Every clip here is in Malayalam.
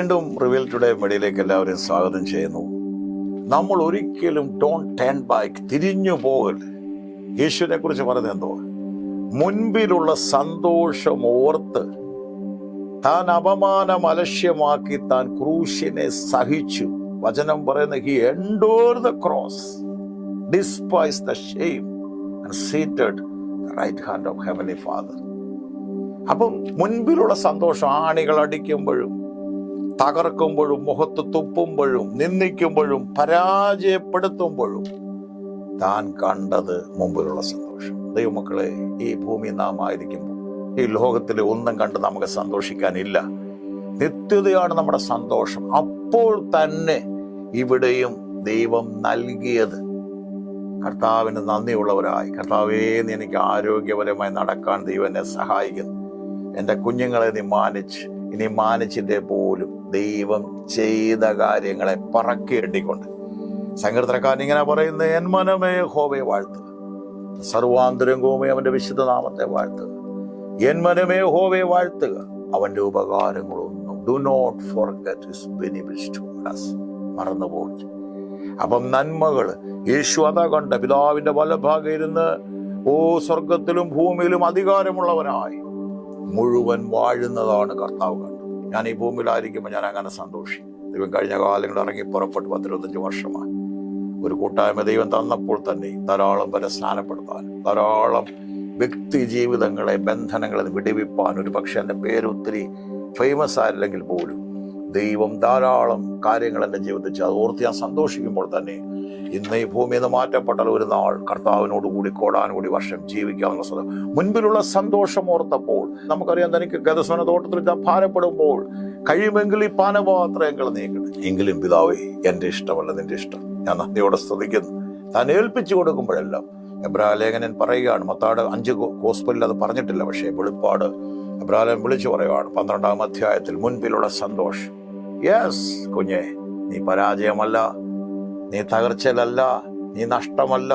വീണ്ടും റിവീൽ ടുഡേ മീഡിയയിലേക്ക് എല്ലാവരെയും സ്വാഗതം ചെയ്യുന്നു. നമ്മൾ ഒരിക്കലും ഡോണ്ട് ടേൺ ബാക്ക്, തിരിഞ്ഞു പോകരുത്. യേശുവിനെ കുറിച്ച് പറയുന്നത് എന്തോ, മുൻപിലുള്ള സന്തോഷം ഓർത്ത് താൻ അപമാനം അലക്ഷ്യമാക്കി താൻ ക്രൂശിനെ സഹിച്ചു. വചനം പറയുന്ന he endure the cross, despise the shame and seated the right hand of heavenly father. അപ്പം മുൻപിലുള്ള സന്തോഷം ആണികൾ അടിക്കുമ്പോഴും തകർക്കുമ്പോഴും മുഖത്ത് തുപ്പുമ്പോഴും നിന്ദിക്കുമ്പോഴും പരാജയപ്പെടുത്തുമ്പോഴും താൻ കണ്ടത് മുമ്പിലുള്ള സന്തോഷം. ദൈവമക്കളെ, ഈ ഭൂമി നാം ആയിരിക്കുമ്പോൾ ഈ ലോകത്തിൽ ഒന്നും കണ്ട് നമുക്ക് സന്തോഷിക്കാനില്ല. നിത്യതയാണ് നമ്മുടെ സന്തോഷം. അപ്പോൾ തന്നെ ഇവിടെയും ദൈവം നൽകിയത് കർത്താവിന് നന്ദിയുള്ളവരായി, കർത്താവേ നീ എനിക്ക് ആരോഗ്യപരമായി നടക്കാൻ ദൈവം എന്നെ സഹായിക്കുന്നു, എൻ്റെ കുഞ്ഞുങ്ങളെ നീ മാനിച്ച്, ഇനി മാനിച്ചിട്ടേ പോലും ദൈവം ചെയ്ത കാര്യങ്ങളെ പറക്കേണ്ടിക്കൊണ്ട് സങ്കീർത്തനക്കാരൻ ഇങ്ങനെ പറയുന്നത്, എൻ മനമേ യഹോവയെ വാഴ്ത്തുക, സർവാന്തരംഗവുമേ അവന്റെ വിശുദ്ധ നാമത്തെ വാഴ്ത്തുക. എൻ മനമേ യഹോവയെ വാഴ്ത്തുക, അവന്റെ ഉപകാരങ്ങളൊന്നും do not forget his benefits toward us, മറന്നുപോയി. അപ്പം നന്മകൾ യേശു അതാ കണ്ട, പിതാവിന്റെ വലഭാഗം ഇരുന്ന് സ്വർഗത്തിലും ഭൂമിയിലും അധികാരമുള്ളവനായി മുഴുവൻ വാഴുന്നതാണ് കർത്താവ് കണ്ടത്. ഞാൻ ഈ ഭൂമിയിലായിരിക്കുമ്പോൾ ഞാൻ അങ്ങനെ സന്തോഷിക്കും. ദൈവം കഴിഞ്ഞ കാലങ്ങളിൽ ഇറങ്ങി പുറപ്പെട്ടു 10-25 വർഷമായി. ഒരു കൂട്ടായ്മ ദൈവം തന്നപ്പോൾ തന്നെ ധാരാളം പേരെ സ്നാനപ്പെടുത്താൻ, ധാരാളം വ്യക്തി ജീവിതങ്ങളെ, ബന്ധനങ്ങളെ വിടിവിപ്പാൻ, ഒരു പക്ഷെ എൻ്റെ പേര് ഒത്തിരി ഫേമസ് ആയില്ലെങ്കിൽ പോലും ദൈവം ധാരാളം കാര്യങ്ങൾ എൻ്റെ ജീവിതത്തിൽ അത് ഓർത്ത് ഞാൻ സന്തോഷിക്കുമ്പോൾ തന്നെ ഇന്ന് ഈ ഭൂമിയിൽ നിന്ന് മാറ്റപ്പെട്ടാൽ ഒരു നാൾ കർത്താവിനോടുകൂടി കോടാനുകൂടി വർഷം ജീവിക്കാവുന്ന സ്ഥലം. മുൻപിലുള്ള സന്തോഷം ഓർത്തപ്പോൾ നമുക്കറിയാം, തനിക്ക് ഗദസമന തോട്ടത്തിൽ ഭാരപ്പെടുമ്പോൾ കഴിയുമെങ്കിൽ ഈ പാനപാത്രങ്ങൾ നീക്കട്ടെ, എങ്കിലും പിതാവേ എൻ്റെ ഇഷ്ടമല്ല നിന്റെ ഇഷ്ടം. ഞാൻ നന്ദിയോടെ സ്തുതിക്കുന്നു. താൻ ഏൽപ്പിച്ചു കൊടുക്കുമ്പോഴെല്ലാം എബ്രായ ലേഖനൻ പറയുകയാണ്, മത്തായിയുടെ 5 ഗോസ്പലിൽ അത് പറഞ്ഞിട്ടില്ല, പക്ഷേ വെളിപ്പാട് എബ്രാഹിം വിളിച്ചു പറയുകയാണ് 12-ാം അധ്യായത്തിൽ, മുൻപിലുള്ള സന്തോഷം. യെസ് കുഞ്ഞെ, നീ പരാജയമല്ല, നീ തകർച്ചയിലല്ല, നീ നഷ്ടമല്ല,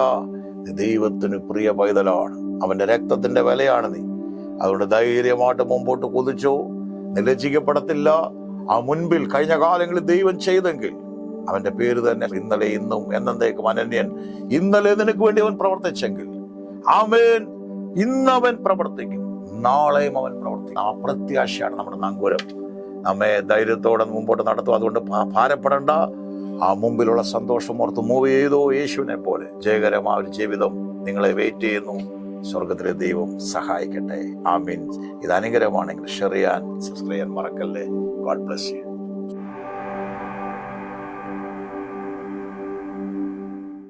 നീ ദൈവത്തിന് പ്രിയ പൈതലാണ്, അവന്റെ രക്തത്തിന്റെ വിലയാണ് നീ. അതുകൊണ്ട് ധൈര്യമായിട്ട് മുമ്പോട്ട് കുതിച്ചോ, നീ ലജ്ജിക്കപ്പെടത്തില്ല. ആ മുൻപിൽ കഴിഞ്ഞ കാലങ്ങളിൽ ദൈവം ചെയ്തെങ്കിൽ അവന്റെ പേര് തന്നെ ഇന്നലെ ഇന്നും എന്നേക്കും അനന്യൻ. ഇന്നലെ നിനക്ക് വേണ്ടി അവൻ പ്രവർത്തിച്ചെങ്കിൽ ആമേൻ, ഇന്നവൻ പ്രവർത്തിക്കും, നാളെയും അവൻ പ്രവർത്തിക്കും. ആ പ്രത്യാശയാണ് നമ്മുടെ നങ്കൂരം, നമ്മെ ധൈര്യത്തോടെ മുമ്പോട്ട് നടത്തും. അതുകൊണ്ട് ഭാരപ്പെടേണ്ട. ആ മുമ്പിലുള്ള സന്തോഷം ഓർത്ത് മൂവ് ചെയ്തോ. യേശുവിനെ പോലെ ജയകരമായ ഒരു ജീവിതം നിങ്ങളെ വെയിറ്റ് ചെയ്യുന്നു. സ്വർഗത്തിലെ ദൈവം സഹായിക്കട്ടെ. ആമീൻ. ഇത് അനുഗ്രഹമാണെങ്കിൽ ഷെയർ ചെയ്യാൻ, സബ്സ്ക്രൈബ് ചെയ്യാൻ മറക്കല്ലേ. God bless you.